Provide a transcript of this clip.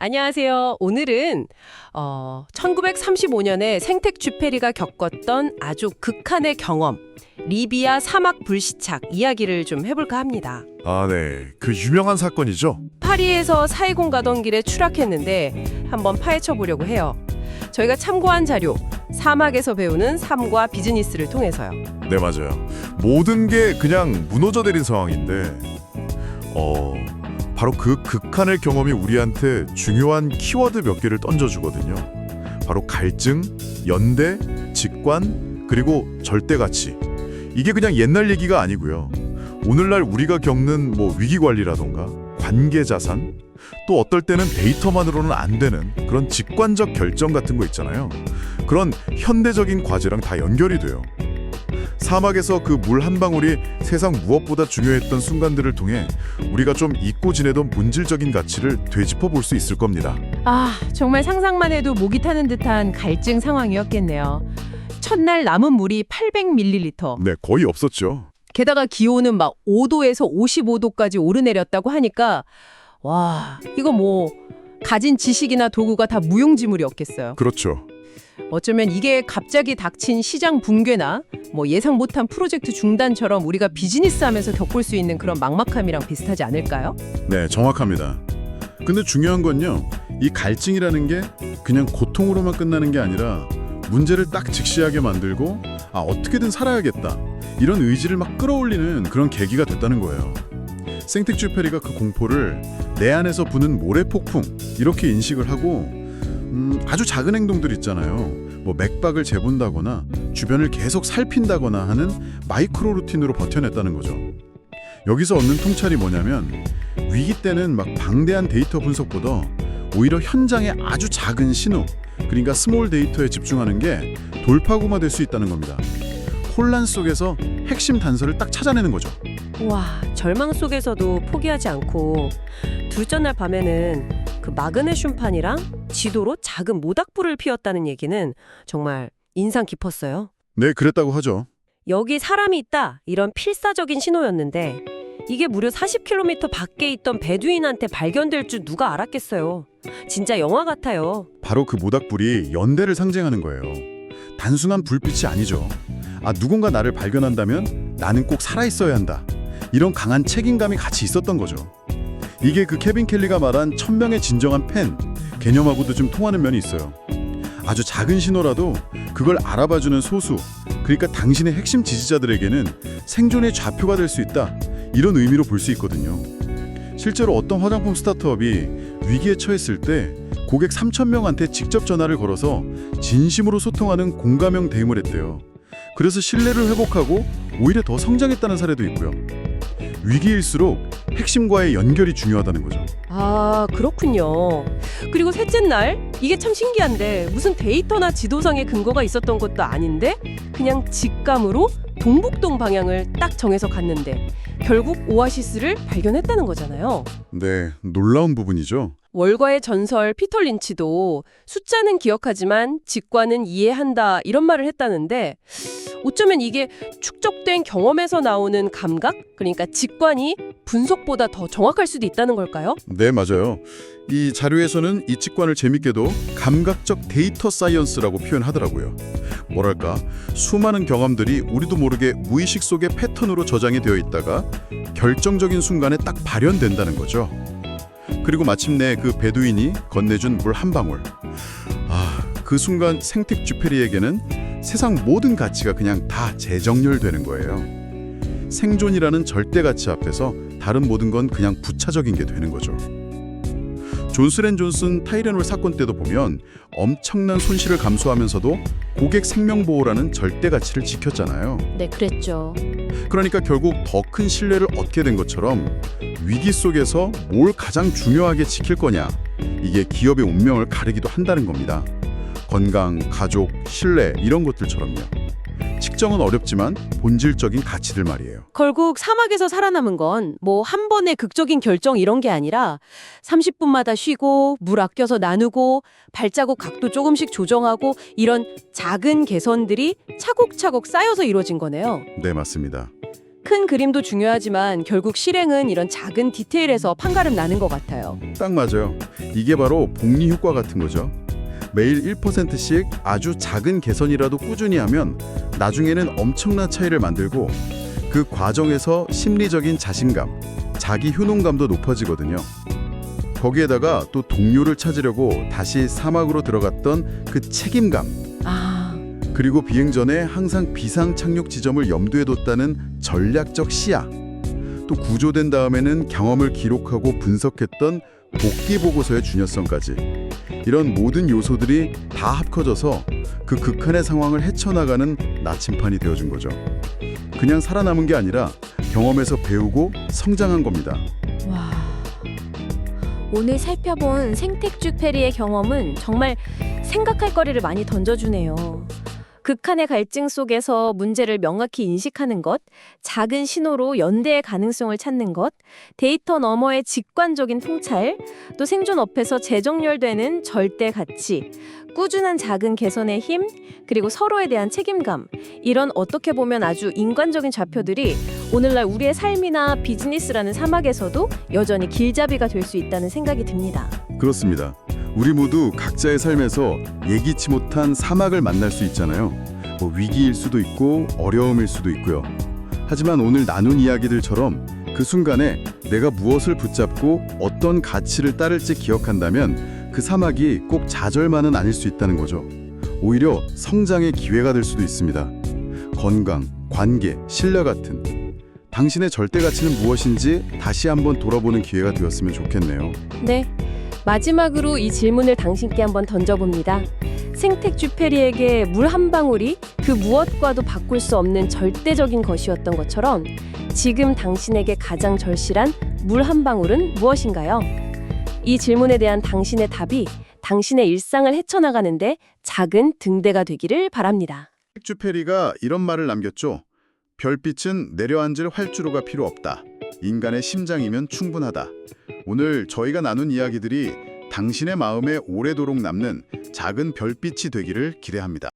안녕하세요. 오늘은 1935년에 생텍쥐페리가 겪었던 아주 극한의 경험, 리비아 사막 불시착 이야기를 좀 해볼까 합니다. 아, 네. 그 유명한 사건이죠? 파리에서 사이공 가던 길에 추락했는데 한번 파헤쳐 보려고 해요. 저희가 참고한 자료, 사막에서 배우는 삶과 비즈니스를 통해서요. 네, 맞아요. 모든 게 그냥 무너져 내린 상황인데 바로 그 극한의 경험이 우리한테 중요한 키워드 몇 개를 던져주거든요. 바로 갈증, 연대, 직관, 그리고 절대가치. 이게 그냥 옛날 얘기가 아니고요. 오늘날 우리가 겪는 위기관리라던가 관계자산, 또 어떨 때는 데이터만으로는 안 되는 그런 직관적 결정 같은 거 있잖아요. 그런 현대적인 과제랑 다 연결이 돼요. 사막에서 그 물 한 방울이 세상 무엇보다 중요했던 순간들을 통해 우리가 좀 잊고 지내던 본질적인 가치를 되짚어 볼 수 있을 겁니다. 정말 상상만 해도 목이 타는 듯한 갈증 상황이었겠네요. 첫날 남은 물이 800ml. 네, 거의 없었죠. 게다가 기온은 막 5도에서 55도까지 오르내렸다고 하니까 와, 이거 가진 지식이나 도구가 다 무용지물이었겠어요. 그렇죠. 어쩌면 이게 갑자기 닥친 시장 붕괴나 예상 못한 프로젝트 중단처럼 우리가 비즈니스하면서 겪을 수 있는 그런 막막함이랑 비슷하지 않을까요? 네, 정확합니다. 근데 중요한 건요, 이 갈증이라는 게 그냥 고통으로만 끝나는 게 아니라 문제를 딱 직시하게 만들고 어떻게든 살아야겠다 이런 의지를 막 끌어올리는 그런 계기가 됐다는 거예요. 생텍쥐페리가 그 공포를 내 안에서 부는 모래폭풍 이렇게 인식을 하고 아주 작은 행동들 있잖아요. 맥박을 재본다거나 주변을 계속 살핀다거나 하는 마이크로 루틴으로 버텨냈다는 거죠. 여기서 얻는 통찰이 뭐냐면 위기 때는 막 방대한 데이터 분석보다 오히려 현장의 아주 작은 신호, 그러니까 스몰 데이터에 집중하는 게 돌파구가 될 수 있다는 겁니다. 혼란 속에서 핵심 단서를 딱 찾아내는 거죠. 와, 절망 속에서도 포기하지 않고 둘째 날 밤에는 그 마그네슘판이랑 지도로 작은 모닥불을 피웠다는 얘기는 정말 인상 깊었어요. 네, 그랬다고 하죠. 여기 사람이 있다, 이런 필사적인 신호였는데 이게 무려 40km 밖에 있던 베두인한테 발견될 줄 누가 알았겠어요. 진짜 영화 같아요. 바로 그 모닥불이 연대를 상징하는 거예요. 단순한 불빛이 아니죠. 누군가 나를 발견한다면 나는 꼭 살아있어야 한다. 이런 강한 책임감이 같이 있었던 거죠. 이게 그 케빈 켈리가 말한 1000명의 진정한 팬 개념하고도 좀 통하는 면이 있어요. 아주 작은 신호라도 그걸 알아봐주는 소수, 그러니까 당신의 핵심 지지자들에게는 생존의 좌표가 될 수 있다, 이런 의미로 볼 수 있거든요. 실제로 어떤 화장품 스타트업이 위기에 처했을 때 고객 3000명한테 직접 전화를 걸어서 진심으로 소통하는 공감형 대응을 했대요. 그래서 신뢰를 회복하고 오히려 더 성장했다는 사례도 있고요. 위기일수록 핵심과의 연결이 중요하다는 거죠. 그렇군요. 그리고 셋째 날, 이게 참 신기한데 무슨 데이터나 지도상의 근거가 있었던 것도 아닌데 그냥 직감으로 동북동 방향을 딱 정해서 갔는데 결국 오아시스를 발견했다는 거잖아요. 네, 놀라운 부분이죠. 월과의 전설 피터 린치도 숫자는 기억하지만 직관은 이해한다, 이런 말을 했다는데 어쩌면 이게 축적된 경험에서 나오는 감각, 그러니까 직관이 분석보다 더 정확할 수도 있다는 걸까요? 네, 맞아요. 이 자료에서는 이 직관을 재밌게도 감각적 데이터 사이언스라고 표현하더라고요. 뭐랄까, 수많은 경험들이 우리도 모르게 무의식 속의 패턴으로 저장이 되어 있다가 결정적인 순간에 딱 발현된다는 거죠. 그리고 마침내 그 베두인이 건네준 물 한 방울. 그 순간 생텍쥐페리에게는 세상 모든 가치가 그냥 다 재정렬되는 거예요. 생존이라는 절대 가치 앞에서 다른 모든 건 그냥 부차적인 게 되는 거죠. 존슨앤존슨 타이레놀 사건 때도 보면 엄청난 손실을 감수하면서도 고객 생명보호라는 절대 가치를 지켰잖아요. 네, 그랬죠. 그러니까 결국 더 큰 신뢰를 얻게 된 것처럼 위기 속에서 뭘 가장 중요하게 지킬 거냐, 이게 기업의 운명을 가르기도 한다는 겁니다. 건강, 가족, 신뢰 이런 것들처럼요. 측정은 어렵지만 본질적인 가치들 말이에요. 결국 사막에서 살아남은 건 한 번의 극적인 결정 이런 게 아니라 30분마다 쉬고 물 아껴서 나누고 발자국 각도 조금씩 조정하고 이런 작은 개선들이 차곡차곡 쌓여서 이루어진 거네요. 네, 맞습니다. 큰 그림도 중요하지만 결국 실행은 이런 작은 디테일에서 판가름 나는 것 같아요. 딱 맞아요. 이게 바로 복리 효과 같은 거죠. 매일 1%씩 아주 작은 개선이라도 꾸준히 하면 나중에는 엄청난 차이를 만들고 그 과정에서 심리적인 자신감, 자기 효능감도 높아지거든요. 거기에다가 또 동료를 찾으려고 다시 사막으로 들어갔던 그 책임감, 그리고 비행 전에 항상 비상 착륙 지점을 염두에 뒀다는 전략적 시야, 또 구조된 다음에는 경험을 기록하고 분석했던 복귀 보고서의 중요성까지, 이런 모든 요소들이 다 합쳐져서 그 극한의 상황을 헤쳐나가는 나침판이 되어준 거죠. 그냥 살아남은 게 아니라 경험에서 배우고 성장한 겁니다. 와, 오늘 살펴본 생택주 페리의 경험은 정말 생각할 거리를 많이 던져주네요. 극한의 갈증 속에서 문제를 명확히 인식하는 것, 작은 신호로 연대의 가능성을 찾는 것, 데이터 너머의 직관적인 통찰, 또 생존 앞에서 재정렬되는 절대 가치, 꾸준한 작은 개선의 힘, 그리고 서로에 대한 책임감, 이런 어떻게 보면 아주 인간적인 좌표들이 오늘날 우리의 삶이나 비즈니스라는 사막에서도 여전히 길잡이가 될 수 있다는 생각이 듭니다. 그렇습니다. 우리 모두 각자의 삶에서 예기치 못한 사막을 만날 수 있잖아요. 뭐 위기일 수도 있고 어려움일 수도 있고요. 하지만 오늘 나눈 이야기들처럼 그 순간에 내가 무엇을 붙잡고 어떤 가치를 따를지 기억한다면 그 사막이 꼭 좌절만은 아닐 수 있다는 거죠. 오히려 성장의 기회가 될 수도 있습니다. 건강, 관계, 신뢰 같은 당신의 절대 가치는 무엇인지 다시 한번 돌아보는 기회가 되었으면 좋겠네요. 네. 마지막으로 이 질문을 당신께 한번 던져봅니다. 생택주 페리에게 물 한 방울이 그 무엇과도 바꿀 수 없는 절대적인 것이었던 것처럼 지금 당신에게 가장 절실한 물 한 방울은 무엇인가요? 이 질문에 대한 당신의 답이 당신의 일상을 헤쳐나가는데 작은 등대가 되기를 바랍니다. 생택주 페리가 이런 말을 남겼죠. 별빛은 내려앉을 활주로가 필요 없다. 인간의 심장이면 충분하다. 오늘 저희가 나눈 이야기들이 당신의 마음에 오래도록 남는 작은 별빛이 되기를 기대합니다.